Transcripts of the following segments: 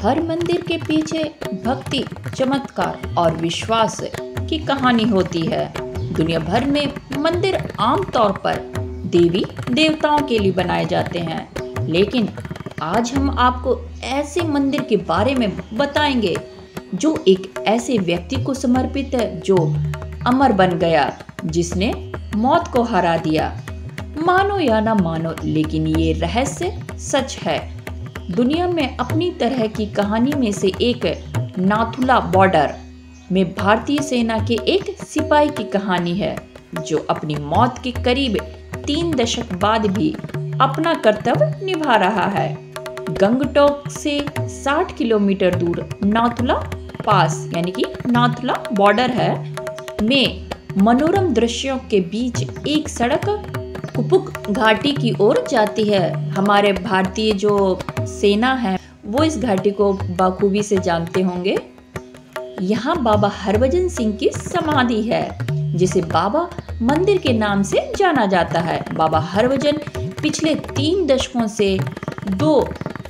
हर मंदिर के पीछे भक्ति, चमत्कार और विश्वास की कहानी होती है। दुनिया भर में मंदिर आमतौर पर देवी देवताओं के लिए बनाए जाते हैं, लेकिन आज हम आपको ऐसे मंदिर के बारे में बताएंगे जो एक ऐसे व्यक्ति को समर्पित है जो अमर बन गया, जिसने मौत को हरा दिया। मानो या ना मानो, लेकिन ये रहस्य सच है। दुनिया में अपनी तरह की कहानी में से एक नाथुला बॉर्डर में भारतीय सेना के एक सिपाही की कहानी है, जो अपनी मौत के करीब 3 दशक बाद भी अपना कर्तव्य निभा रहा है। गंगटोक से 60 किलोमीटर दूर नाथुला पास यानी कि नाथुला बॉर्डर है में मनोरम दृश्यों के बीच एक सड़क कुपुक घाटी की ओर जाती है। हमारे भारतीय जो सेना है वो इस घाटी को बखूबी से जानते होंगे। यहाँ बाबा हरभजन सिंह की समाधि है, जिसे बाबा मंदिर के नाम से जाना जाता है। बाबा हरभजन पिछले 3 दशकों से 2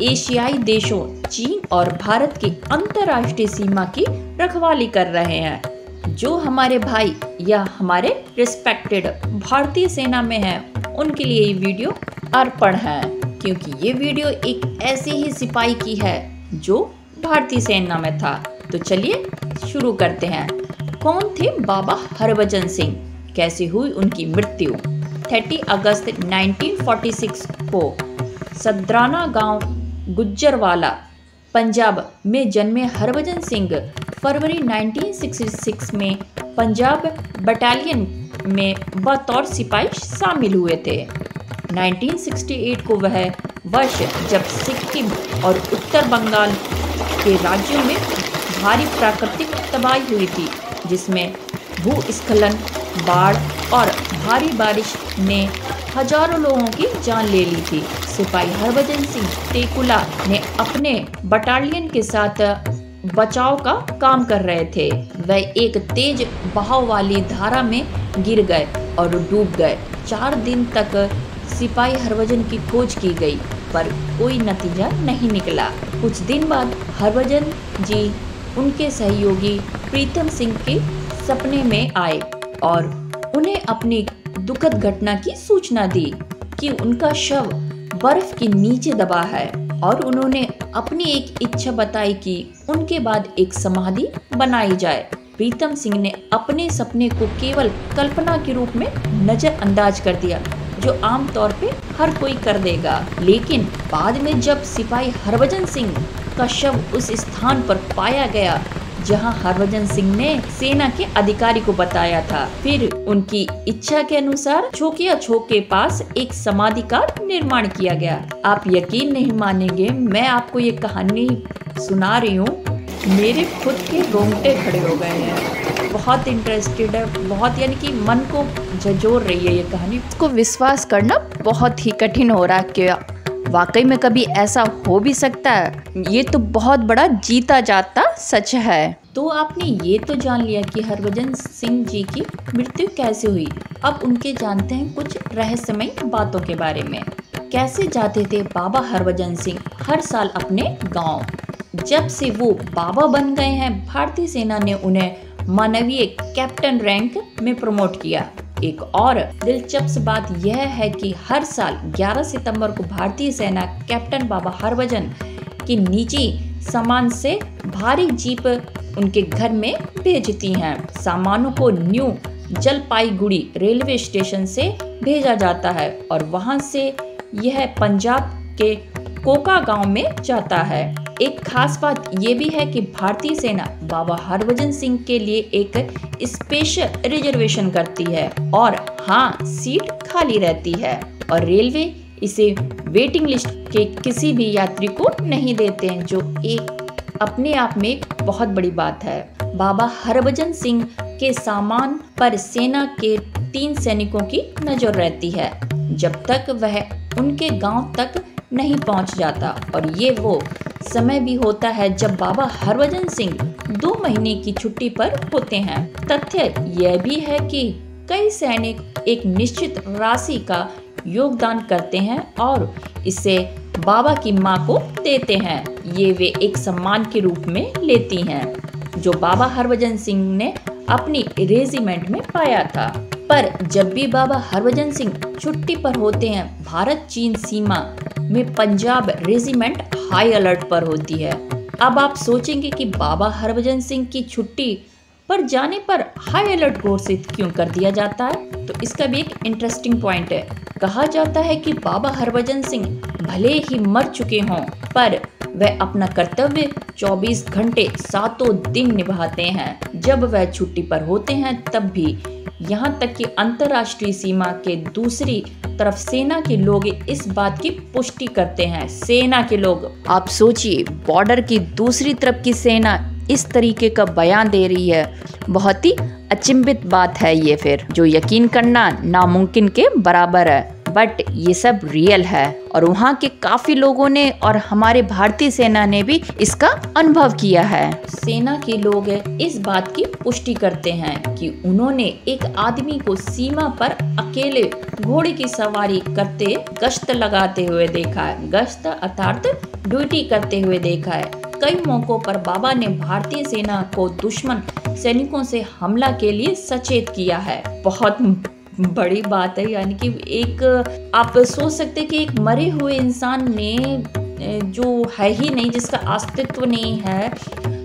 एशियाई देशों चीन और भारत की अंतर्राष्ट्रीय सीमा की रखवाली कर रहे हैं। जो हमारे भाई या हमारे रिस्पेक्टेड भारतीय सेना में हैं, उनके लिए ये वीडियो अर्पण है, क्योंकि ये वीडियो एक ऐसे ही सिपाही की है जो भारतीय सेना में था। तो चलिए शुरू करते हैं। कौन थे बाबा हरभजन सिंह, कैसे हुई उनकी मृत्यु? 30 अगस्त 1946 को सदराना गांव गुज्जरवाला पंजाब में जन्मे हरभजन सिंह फरवरी 1966 में पंजाब बटालियन में बतौर सिपाही शामिल हुए थे। 1968 को वह वर्ष जब सिक्किम और उत्तर बंगाल के राज्यों में भारी प्राकृतिक तबाही हुई थी, जिसमें भूस्खलन, बाढ़ और भारी बारिश ने हजारों लोगों की जान ले ली थी। सिपाही हरभजन सिंह टेकुला ने अपने बटालियन के साथ बचाव का काम कर रहे थे। वह एक तेज बहाव वाली धारा में गिर गए और डूब गए। 4 दिन तक सिपाही हरभजन की खोज की गई, पर कोई नतीजा नहीं निकला। कुछ दिन बाद हरभजन जी उनके सहयोगी प्रीतम सिंह के सपने में आए और उन्हें अपनी दुखद घटना की सूचना दी कि उनका शव बर्फ के नीचे दबा है, और उन्होंने अपनी एक इच्छा बताई कि उनके बाद एक समाधि बनाई जाए। प्रीतम सिंह ने अपने सपने को केवल कल्पना के रूप में नजरअंदाज कर दिया, जो आमतौर पे हर कोई कर देगा। लेकिन बाद में जब सिपाही हरभजन सिंह का शव उस स्थान पर पाया गया जहां हरभजन सिंह ने सेना के अधिकारी को बताया था, फिर उनकी इच्छा के अनुसार छोकिया छोक के पास एक समाधि का निर्माण किया गया। आप यकीन नहीं मानेंगे, मैं आपको ये कहानी सुना रही हूँ, मेरे खुद के रोंगटे खड़े हो गए हैं। बहुत इंटरेस्टेड है, बहुत यानी कि मन को झंझोर रही है ये कहानी। इसको विश्वास करना बहुत ही कठिन हो रहा है कि वाकई में कभी ऐसा हो भी सकता है। ये तो बहुत बड़ा जीता जाता सच है। तो आपने ये तो जान लिया कि हरभजन सिंह जी की मृत्यु कैसे हुई। अब उनके जानते हैं कुछ रहस्यमय बातों के बारे में। कैसे जाते थे बाबा हरभजन सिंह हर साल अपने गांव? जब से वो बाबा बन गए हैं, भारतीय सेना ने उन्हें मानवीय कैप्टन रैंक में प्रमोट किया। एक और दिलचस्प बात यह है कि हर साल 11 सितंबर को भारतीय सेना कैप्टन बाबा हरभजन की निजी सामान से भारी जीप उनके घर में भेजती हैं। सामानों को न्यू जलपाईगुड़ी रेलवे स्टेशन से भेजा जाता है और वहां से यह पंजाब के कोका गांव में जाता है। एक खास बात यह भी है कि भारतीय सेना बाबा हरभजन सिंह के लिए एक स्पेशल रिजर्वेशन करती है, और हाँ, सीट खाली रहती है, और रेलवे इसे वेटिंग लिस्ट के किसी भी यात्री को नहीं देते हैं, जो एक अपने आप में एक बहुत बड़ी बात है। बाबा हरभजन सिंह के सामान पर सेना के 3 सैनिकों की नजर रहती है जब तक वह उनके गांव तक नहीं पहुंच जाता, और ये वो समय भी होता है जब बाबा हरभजन सिंह 2 महीने की छुट्टी पर होते हैं। तथ्य यह भी है कि कई सैनिक एक निश्चित राशि का योगदान करते हैं और इसे बाबा की माँ को देते हैं। ये वे एक सम्मान के रूप में लेती हैं जो बाबा हरभजन सिंह ने अपनी रेजिमेंट में पाया था। पर जब भी बाबा हरभजन सिंह छुट्टी पर होते हैं, भारत चीन सीमा में पंजाब रेजिमेंट हाई अलर्ट पर होती है। अब आप सोचेंगे कि बाबा हरभजन सिंह की छुट्टी पर जाने पर हाई अलर्ट घोषित क्यों कर दिया जाता है? तो इसका भी एक इंटरेस्टिंग पॉइंट है। कहा जाता है कि बाबा हरभजन सिंह भले ही मर चुके हों, पर वह अपना कर्तव्य 24 घंटे 7 दिन निभाते हैं। जब वह छुट्टी पर होते हैं तब भी, यहाँ तक कि अंतर्राष्ट्रीय सीमा के दूसरी तरफ सेना के लोग इस बात की पुष्टि करते हैं। सेना के लोग, आप सोचिए, बॉर्डर की दूसरी तरफ की सेना इस तरीके का बयान दे रही है। बहुत ही अचंभित बात है ये, फिर जो यकीन करना नामुमकिन के बराबर है। बट ये सब रियल है और वहाँ के काफी लोगों ने और हमारे भारतीय सेना ने भी इसका अनुभव किया है। सेना के लोग इस बात की पुष्टि करते हैं कि उन्होंने एक आदमी को सीमा पर अकेले घोड़े की सवारी करते गश्त लगाते हुए देखा है। गश्त अर्थात ड्यूटी करते हुए देखा है। कई मौकों पर बाबा ने भारतीय सेना को दुश्मन सैनिकों से हमला के लिए सचेत किया है। बहुत बड़ी बात है, यानी कि एक आप सोच सकते कि एक मरे हुए इंसान ने जो है ही नहीं, जिसका अस्तित्व नहीं है,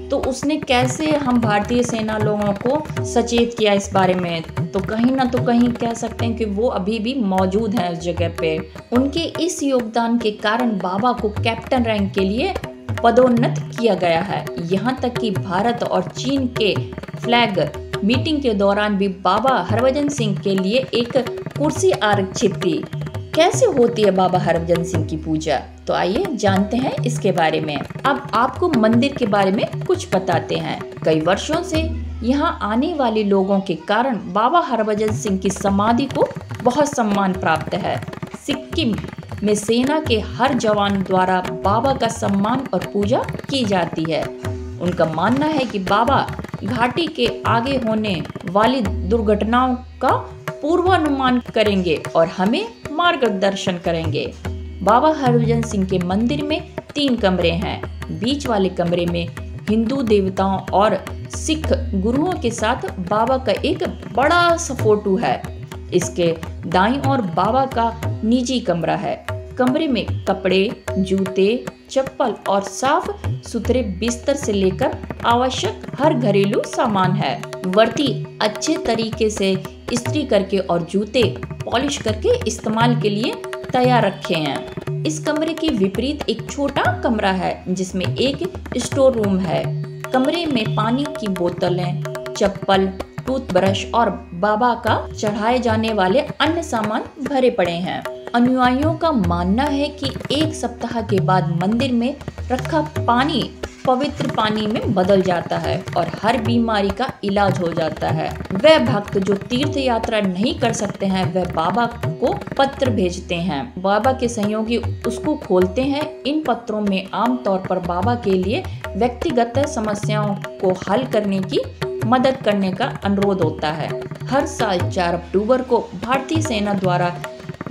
तो उसने कैसे हम भारतीय सेना लोगों को सचेत किया इस बारे में। तो कहीं ना तो कहीं कह सकते हैं कि वो अभी भी मौजूद हैं उस जगह पे। उनके इस योगदान के कारण बाबा को कैप्टन रैंक के लिए पदोन्नत किया गया है। यहाँ तक कि भारत और चीन के फ्लैग मीटिंग के दौरान भी बाबा हरभजन सिंह के लिए एक कुर्सी आरक्षित थी। कैसे होती है बाबा हरभजन सिंह की पूजा? तो आइए जानते हैं इसके बारे में। अब आपको मंदिर के बारे में कुछ बताते हैं। कई वर्षों से यहाँ आने वाले लोगों के कारण बाबा हरभजन सिंह की समाधि को बहुत सम्मान प्राप्त है। सिक्किम में सेना के हर जवान द्वारा बाबा का सम्मान और पूजा की जाती है। उनका मानना है कि बाबा घाटी के आगे होने वाली दुर्घटनाओं का पूर्वानुमान करेंगे और हमें मार्गदर्शन करेंगे। बाबा हरभजन सिंह के मंदिर में 3 कमरे हैं। बीच वाले कमरे में हिंदू देवताओं और सिख गुरुओं के साथ बाबा का एक बड़ा सा फोटो है। इसके दाईं ओर बाबा का निजी कमरा है। कमरे में कपड़े, जूते, चप्पल और साफ सुथरे बिस्तर से लेकर आवश्यक हर घरेलू सामान है। वर्दी अच्छे तरीके से इस्त्री करके और जूते पॉलिश करके इस्तेमाल के लिए तैयार रखे हैं। इस कमरे के विपरीत एक छोटा कमरा है जिसमें एक स्टोर रूम है। कमरे में पानी की बोतलें, चप्पल, टूथब्रश और बाबा का चढ़ाए जाने वाले अन्य सामान भरे पड़े हैं। अनुयायियों का मानना है कि 1 सप्ताह के बाद मंदिर में रखा पानी पवित्र पानी में बदल जाता है और हर बीमारी का इलाज हो जाता है। वह भक्त जो तीर्थ यात्रा नहीं कर सकते हैं वह बाबा को पत्र भेजते हैं। बाबा के सहयोगी उसको खोलते हैं। इन पत्रों में आमतौर पर बाबा के लिए व्यक्तिगत समस्याओं को हल करने की मदद करने का अनुरोध होता है। हर साल 4 अक्टूबर को भारतीय सेना द्वारा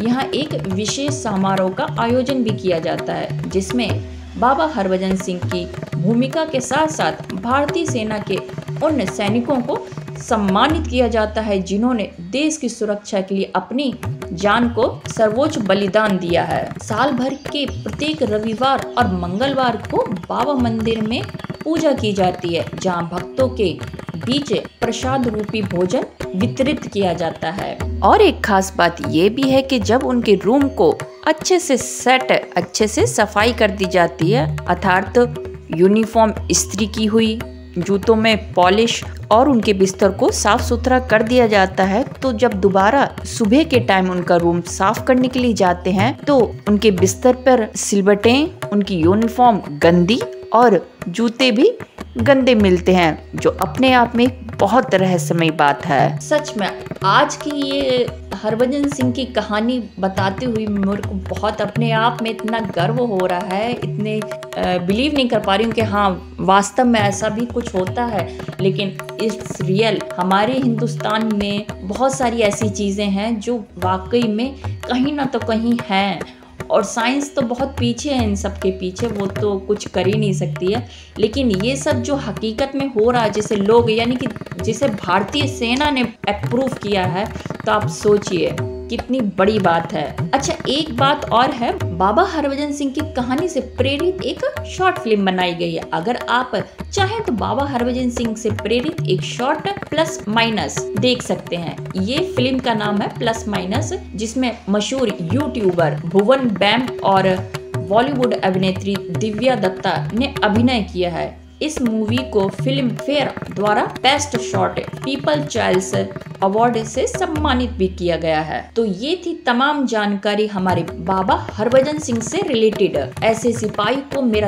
यहाँ एक विशेष समारोह का आयोजन भी किया जाता है जिसमें बाबा हरभजन सिंह की भूमिका के साथ साथ भारतीय सेना के उन सैनिकों को सम्मानित किया जाता है जिन्होंने देश की सुरक्षा के लिए अपनी जान को सर्वोच्च बलिदान दिया है। साल भर के प्रत्येक रविवार और मंगलवार को बाबा मंदिर में पूजा की जाती है जहां भक्तों के बीच प्रसाद रूपी भोजन वितरित किया जाता है। और एक खास बात ये भी है कि जब उनके रूम को अच्छे से सफाई कर दी जाती है, अर्थात यूनिफॉर्म इस्त्री की हुई, जूतों में पॉलिश और उनके बिस्तर को साफ सुथरा कर दिया जाता है, तो जब दोबारा सुबह के टाइम उनका रूम साफ करने के लिए जाते हैं तो उनके बिस्तर पर सिलबटें, उनकी यूनिफॉर्म गंदी और जूते भी गंदे मिलते हैं, जो अपने आप में बहुत रहस्यमय बात है। सच में आज की ये हरभजन सिंह की कहानी बताते हुए मेरे को बहुत अपने आप में इतना गर्व हो रहा है, इतने बिलीव नहीं कर पा रही हूँ कि हाँ वास्तव में ऐसा भी कुछ होता है। लेकिन इट्स रियल। हमारे हिंदुस्तान में बहुत सारी ऐसी चीज़ें हैं जो वाकई में कहीं ना तो कहीं हैं, और साइंस तो बहुत पीछे है इन सब के पीछे, वो तो कुछ कर ही नहीं सकती है। लेकिन ये सब जो हकीकत में हो रहा है, जिसे लोग यानी कि जिसे भारतीय सेना ने अप्रूव किया है, तो आप सोचिए कितनी बड़ी बात है। अच्छा, एक बात और है, बाबा हरभजन सिंह की कहानी से प्रेरित एक शॉर्ट फिल्म बनाई गई है। अगर आप चाहें तो बाबा हरभजन सिंह से प्रेरित एक शॉर्ट प्लस माइनस देख सकते हैं। ये फिल्म का नाम है प्लस माइनस, जिसमें मशहूर यूट्यूबर भुवन बैम और बॉलीवुड अभिनेत्री दिव्या दत्ता ने अभिनय किया है। इस मूवी को फिल्म फेयर द्वारा best short people choice award से सम्मानित भी किया गया है। तो ये थी तमाम जानकारी हमारे बाबा हरभजन सिंह से रिलेटेड। ऐसे सिपाही को मेरा